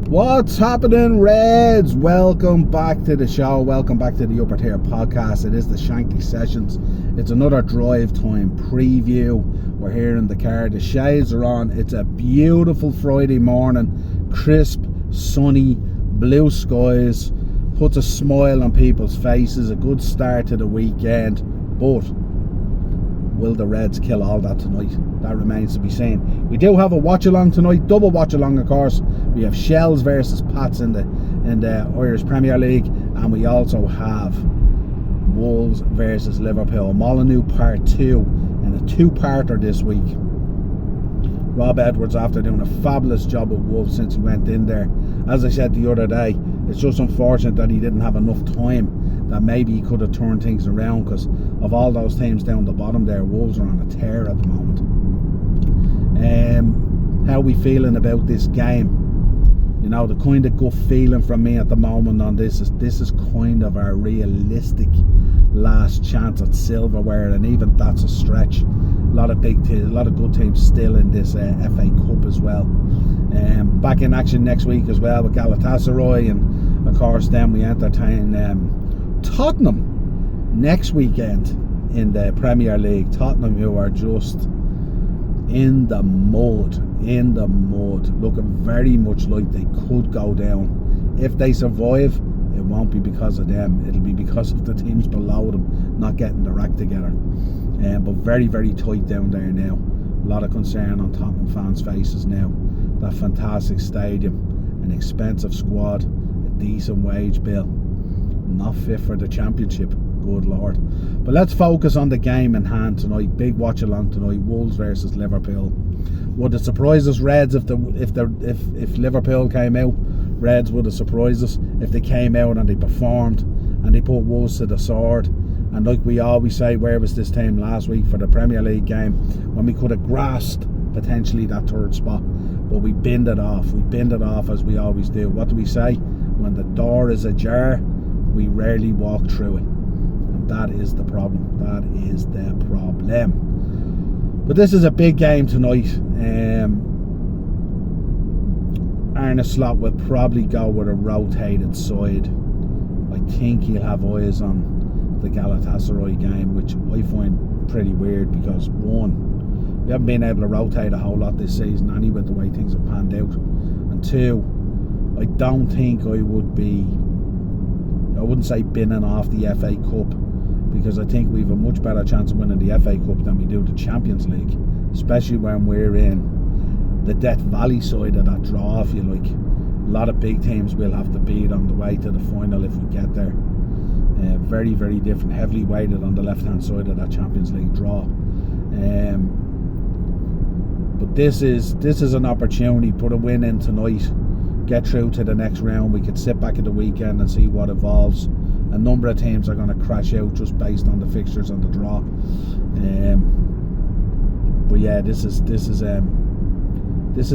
What's happening, Reds? Welcome back to the show. Welcome back to the Upper Tier Podcast. It is the Shankly Sessions. It's another drive time preview. We're here in the car. The shades are on. It's a beautiful Friday morning. Crisp, sunny, blue skies. Puts a smile on people's faces. A good start to the weekend. But will the Reds kill all that tonight? That remains to be seen. We do have a watch along tonight, double watch along, of course. We have Shells versus Pats in the Irish Premier League, and we also have Wolves versus Liverpool. Molyneux Part 2, and a two-parter this week. Rob Edwards, after doing a fabulous job at Wolves since he went in there, as I said the other day, it's just unfortunate that he didn't have enough time, that maybe he could have turned things around, because of all those teams down the bottom there, Wolves are on a tear at the moment. How are we feeling about this game? You know, the kind of gut feeling from me at the moment on this is kind of our realistic last chance at silverware, and even that's a stretch. A lot of big teams, a lot of good teams still in this FA Cup as well. Back in action next week as well with Galatasaray, and of course then we entertain Tottenham next weekend in the Premier League. Tottenham, who are just in the mud, looking very much like they could go down. If they survive, it won't be because of them, it'll be because of the teams below them not getting their act together. But very, very tight down there now. A lot of concern on Tottenham fans' faces now. That fantastic stadium, an expensive squad, a decent wage bill, not fit for the Championship. Good Lord. But let's focus on the game in hand tonight. Big watch along tonight. Wolves versus Liverpool. Would it surprise us, Reds, if Liverpool came out? Reds would have surprised us if they came out and they performed and they put Wolves to the sword. And like we always say, where was this team last week for the Premier League game when we could have grasped potentially that third spot? But we binned it off. We binned it off as we always do. What do we say? When the door is ajar, we rarely walk through it. That is the problem. That is the problem. But this is a big game tonight. Arne Slot will probably go with a rotated side. I think he'll have eyes on the Galatasaray game, which I find pretty weird because, one, we haven't been able to rotate a whole lot this season anyway, the way things have panned out. And two, I don't think I wouldn't say binning off the FA Cup, because I think we have a much better chance of winning the FA Cup than we do the Champions League, especially when we're in the Death Valley side of that draw, if you like. A lot of big teams we'll have to beat on the way to the final if we get there. Very, very different, heavily weighted on the left-hand side of that Champions League draw. But this is an opportunity. Put a win in tonight, get through to the next round. We could sit back at the weekend and see what evolves. A number of teams are going to crash out just based on the fixtures and the draw. But yeah, this is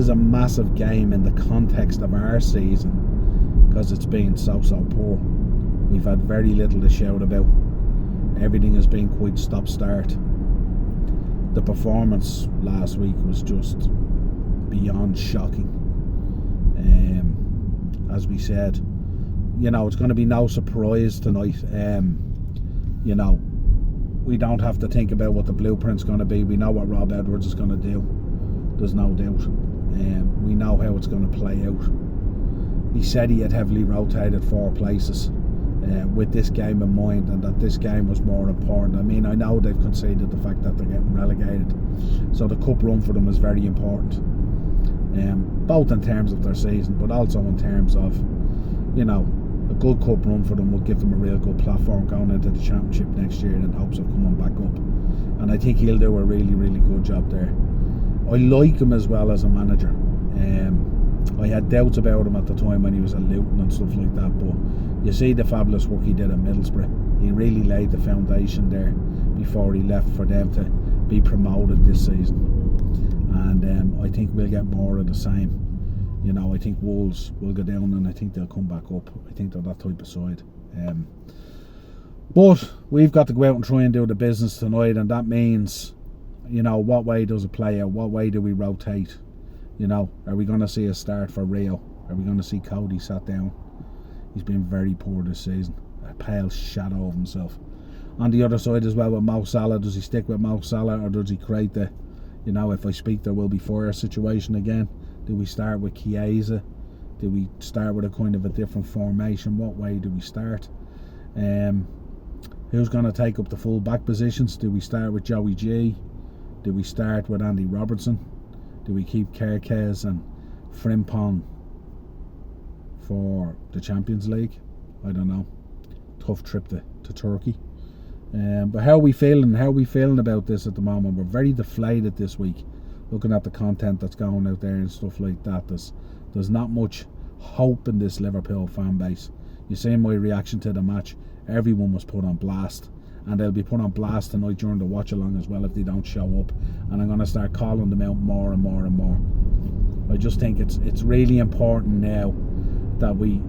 a massive game in the context of our season, because it's been so poor. We've had very little to shout about. Everything has been quite stop-start. The performance last week was just beyond shocking. As we said, you know, it's going to be no surprise tonight. You know, we don't have to think about what the blueprint's going to be. We know what Rob Edwards is going to do. There's no doubt. We know how it's going to play out. He said he had heavily rotated 4 places with this game in mind, and that this game was more important. I mean, I know they've conceded the fact that they're getting relegated, so the cup run for them is very important. Both in terms of their season, but also in terms of, you know, a good cup run for them will give them a real good platform going into the Championship next year in hopes of coming back up. And I think he'll do a really, really good job there. I like him as well as a manager. I had doubts about him at the time when he was at Luton and stuff like that, but you see the fabulous work he did at Middlesbrough. He really laid the foundation there before he left for them to be promoted this season. And I think we'll get more of the same. You know, I think Wolves will go down and I think they'll come back up. I think they're that type of side. But we've got to go out and try and do the business tonight, and that means, you know, what way does it play out? What way do we rotate? You know, are we going to see a start for Rio? Are we going to see Cody sat down? He's been very poor this season. A pale shadow of himself. On the other side as well with Mo Salah, does he stick with Mo Salah or does he create the, if I speak there will be fire situation again? Do we start with Chiesa? Do we start with a kind of a different formation? What way do we start? Who's going to take up the full back positions? Do we start with Joey G? Do we start with Andy Robertson? Do we keep Kerkez and Frimpong for the Champions League? I don't know. Tough trip to Turkey. But how are we feeling? How are we feeling about this at the moment? We're very deflated this week, looking at the content that's going out there and stuff like that. There's not much hope in this Liverpool fan base. You see my reaction to the match. Everyone was put on blast, and they'll be put on blast tonight during the watch along as well if they don't show up. And I'm going to start calling them out more and more and more. I just think it's really important now that we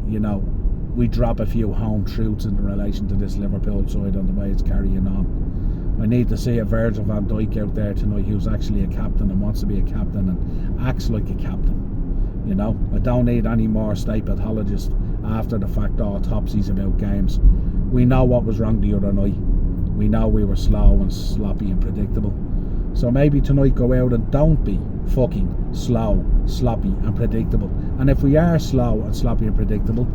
drop a few home truths in relation to this Liverpool side and the way it's carrying on. I need to see a Virgil van Dijk out there tonight who's actually a captain and wants to be a captain and acts like a captain. I don't need any more state pathologists after the fact autopsies about games. We know what was wrong the other night. We know we were slow and sloppy and predictable. So maybe tonight go out and don't be fucking slow, sloppy and predictable. And if we are slow and sloppy and predictable,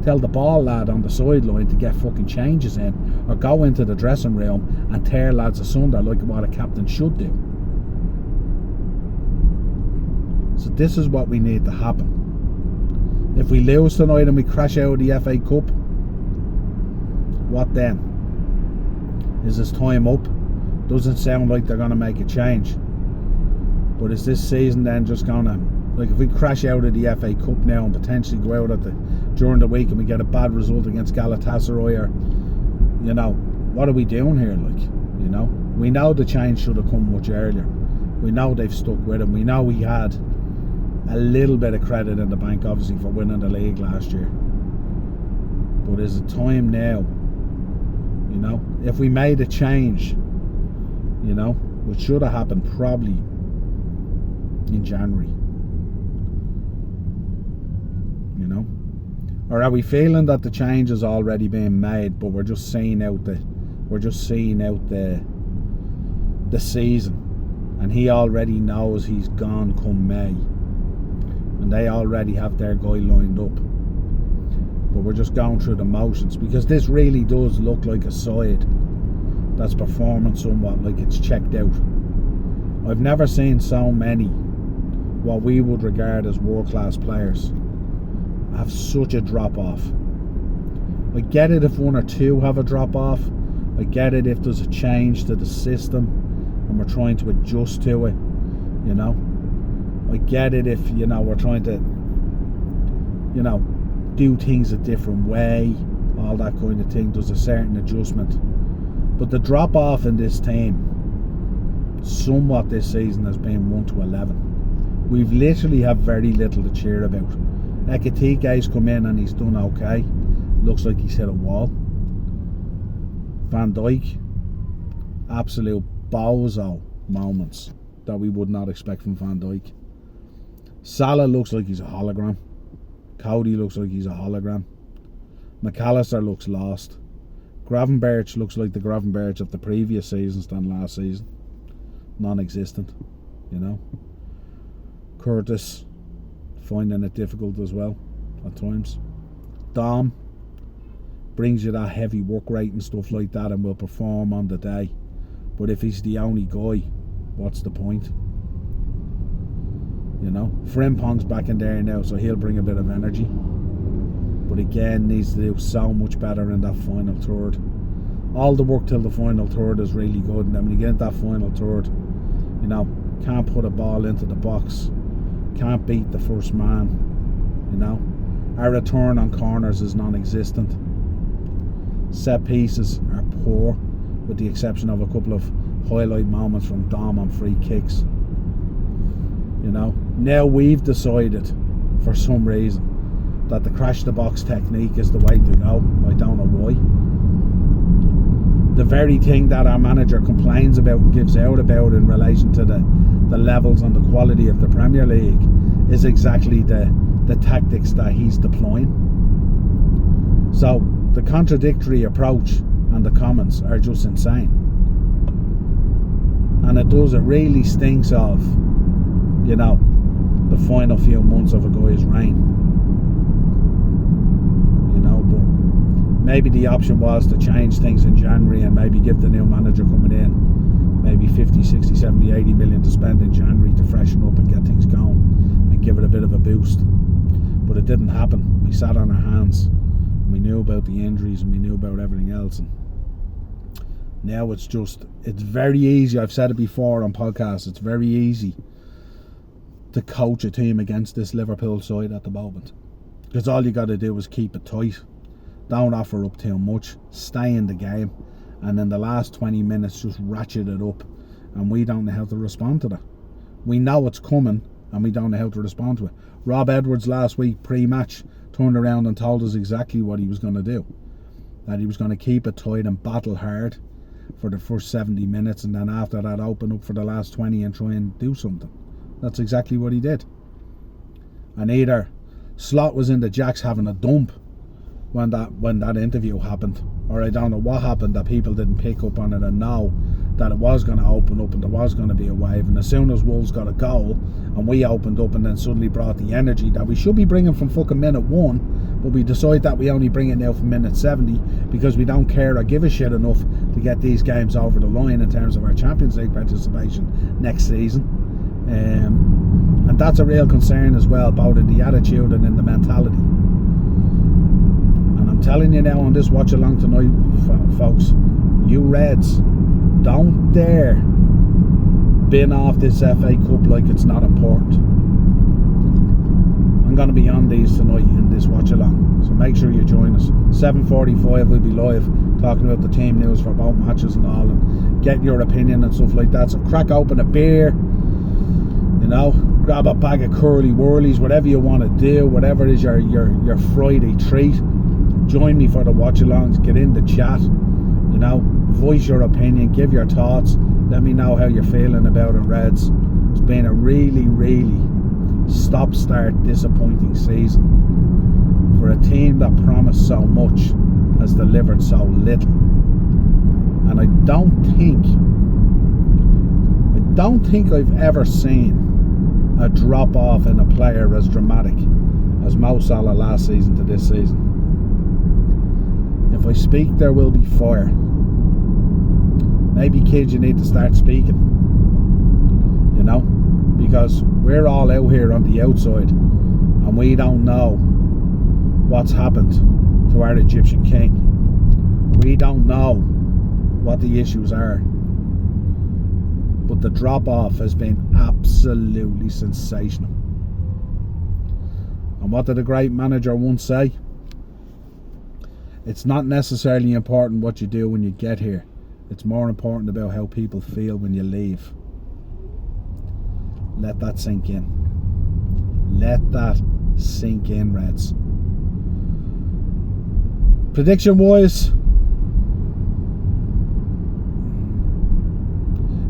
tell the ball lad on the sideline to get fucking changes in, or go into the dressing room and tear lads asunder like what a captain should do. So this is what we need to happen. If we lose tonight and we crash out of the FA Cup, what then? Is this time up? Doesn't sound like they're going to make a change. But is this season then just going to, like if we crash out of the FA Cup now and potentially go out during the week and we get a bad result against Galatasaray, or what are we doing here? We know the change should have come much earlier. We know they've stuck with him. We know we had a little bit of credit in the bank obviously for winning the league last year. But is it time now? If we made a change, which should have happened probably in January. Or are we feeling that the change has already been made, but we're just seeing out the season, and he already knows he's gone come May, and they already have their guy lined up. But we're just going through the motions, because this really does look like a side that's performing somewhat like it's checked out. I've never seen so many what we would regard as world-class players have such a drop-off. I get it if one or two have a drop-off. I get it if there's a change to the system and we're trying to adjust to it. I get it if we're trying to do things a different way, all that kind of thing. There's a certain adjustment. But the drop-off in this team somewhat this season has been 1 to 11. We've literally have very little to cheer about. Ekitike's come in and he's done okay. Looks like he's hit a wall. Van Dijk, absolute bozo moments that we would not expect from Van Dijk. Salah looks like he's a hologram. Cody looks like he's a hologram. McAllister looks lost. Gravenberch looks like the Gravenberch of the previous seasons than last season. Non-existent, Curtis finding it difficult as well at times. Dom brings you that heavy work rate and stuff like that and will perform on the day. But if he's the only guy, what's the point? Frimpong's back in there now, so he'll bring a bit of energy. But again, needs to do so much better in that final third. All the work till the final third is really good, and then when you get into that final third, can't put a ball into the box, can't beat the first man. Our return on corners is non-existent. Set pieces are poor, with the exception of a couple of highlight moments from Dom on free kicks. Now we've decided for some reason that the crash the box technique is the way to go. I don't know why. The very thing that our manager complains about and gives out about in relation to the levels and the quality of the Premier League is exactly the the tactics that he's deploying. So the contradictory approach and the comments are just insane. And it really stinks of, the final few months of a guy's reign. But maybe the option was to change things in January and maybe give the new manager coming in maybe 50, 60, 70, 80 million to spend in January to freshen up and get things going and give it a bit of a boost. But it didn't happen. We sat on our hands. We knew about the injuries and we knew about everything else. And now it's very easy. I've said it before on podcasts. It's very easy to coach a team against this Liverpool side at the moment. Because all you got to do is keep it tight. Don't offer up too much. Stay in the game. And in the last 20 minutes just ratchet it up. And we don't know how to respond to that. We know it's coming and we don't know how to respond to it. Rob Edwards last week pre-match turned around and told us exactly what he was going to do. That he was going to keep it tight and battle hard for the first 70 minutes, and then after that open up for the last 20 and try and do something. That's exactly what he did. And either Slot was in the Jacks having a dump when that interview happened, or I don't know what happened that people didn't pick up on it and know that it was going to open up and there was going to be a wave. And as soon as Wolves got a goal and we opened up and then suddenly brought the energy that we should be bringing from fucking minute 1, but we decide that we only bring it now from minute 70 because we don't care or give a shit enough to get these games over the line in terms of our Champions League participation next season. And that's a real concern as well, both in the attitude and in the mentality. And I'm telling you now on this watch along tonight, folks, you Reds, don't dare bin off this FA Cup like it's not important. I'm going to be on these tonight in this watch along, so make sure you join us. 7:45 we'll be live talking about the team news for both matches and all, and getting your opinion and stuff like that. So crack open a beer, grab a bag of curly whirlies, whatever you want to do, whatever is your Friday treat. Join me for the watch alongs, get in the chat, voice your opinion, give your thoughts, let me know how you're feeling about it, Reds. It's been a really, really stop-start disappointing season for a team that promised so much, has delivered so little. And I don't think I've ever seen a drop off in a player as dramatic as Mo Salah last season to this season. If I speak, there will be fire. Maybe, kids, you need to start speaking, because we're all out here on the outside and we don't know what's happened to our Egyptian king. We don't know what the issues are. But the drop-off has been absolutely sensational. And what did a great manager once say? It's not necessarily important what you do when you get here. It's more important about how people feel when you leave. Let that sink in. Let that sink in, Reds. Prediction-wise,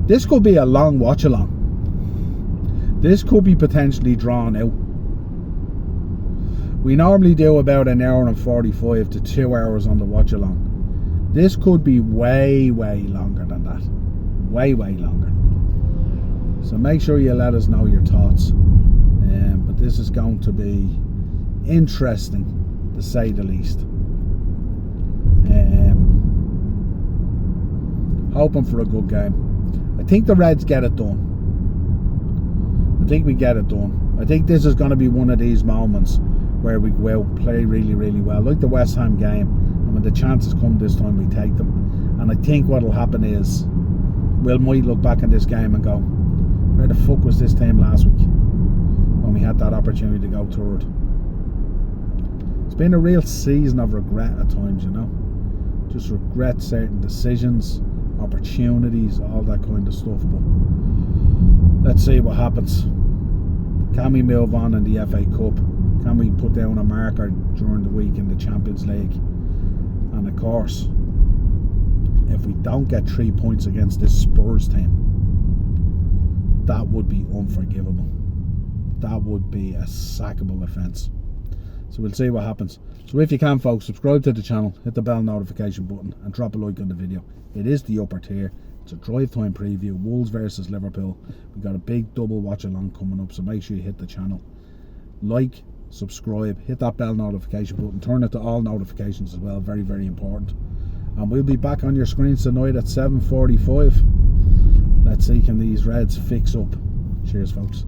this could be a long watch-along. This could be potentially drawn out. We normally do about an hour and 45 to 2 hours on the watch-along. This could be way, way longer than that. Way, way longer. So make sure you let us know your thoughts. But this is going to be interesting, to say the least. Hoping for a good game. I think the Reds get it done. I think we get it done. I think this is going to be one of these moments where we will play really, really well, like the West Ham game. And when the chances come this time, we take them. And I think what will happen is we might look back at this game and go, where the fuck was this team last week when we had that opportunity to go third? It's been a real season of regret at times, just regret certain decisions, opportunities, all that kind of stuff. But let's see what happens. Can we move on in the FA Cup? Can we put down a marker during the week in the Champions League? And of course, if we don't get 3 points against this Spurs team, that would be unforgivable. that would be a sackable offence. So we'll see what happens. So if you can, folks, subscribe to the channel, hit the bell notification button, and drop a like on the video. It is the upper tier. It's a drive time preview, Wolves versus Liverpool. We've got a big double watch along coming up, so make sure you hit the channel. Like, subscribe, hit that bell notification button, turn it to all notifications as well, very, very important. And we'll be back on your screens tonight at 7:45. Let's see, can these Reds fix up? Cheers, folks.